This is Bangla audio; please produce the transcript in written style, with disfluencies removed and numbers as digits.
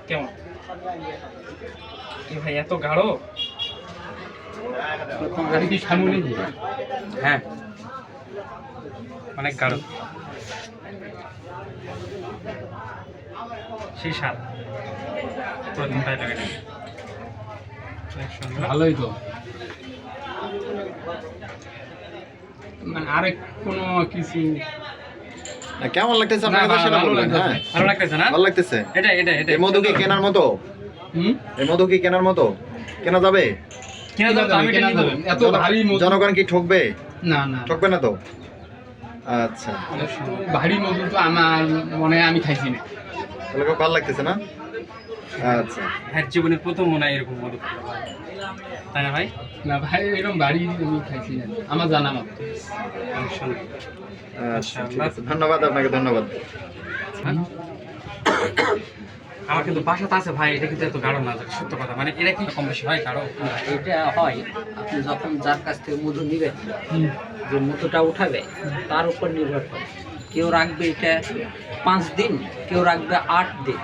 কেমন ভাই এত গাঢ়? হ্যাঁ অনেক গাঢ়, সেই স্বাদ প্রথম তাই লাগে। ভালোই তো, মানে আরেক কোনো কিছু কেমন লাগতেছে আপনার কাছে সেটা বলবেন। হ্যাঁ ভালো লাগতেছে না? ভালো লাগতেছে। এটা এটা এটা এই মধু কি কেনার মতো? এই মধু কি কেনার মতো? কেনা যাবে? কিনা দাও তো, আমি এটা নিব। এত ভারী মধু? জনগণ কি ঠকবে? না না, ঠকবে না তো? আচ্ছা, ভারী মধু তো আমার মনে হয় আমি খাইছি না। তাহলে খুব ভালো লাগতেছে না? আচ্ছা, হ্যাঁ জীবনের প্রথম মনে হয় এরকম মধু, তাই না ভাই? না ভাই, এরকম ভারী আমি খাইছি না আমার জানা মতো। অনেক সুন্দর। আচ্ছা ঠিক আছে, ধন্যবাদ আপনাকে, ধন্যবাদ। আমার কিন্তু বাসাতে আছে ভাই, এটা কিন্তু এত গাঢ় না, সত্য কথা। মানে এটা কি কম বেশি হয় গাঢ়? এটা হয় আপনি যখন যার কাছ থেকে মধু নেবেন, যে মধুটা উঠাবে তার উপর নির্ভর করে। কেউ রাখবে এটা 5 দিন, কেউ রাখবে 8 দিন।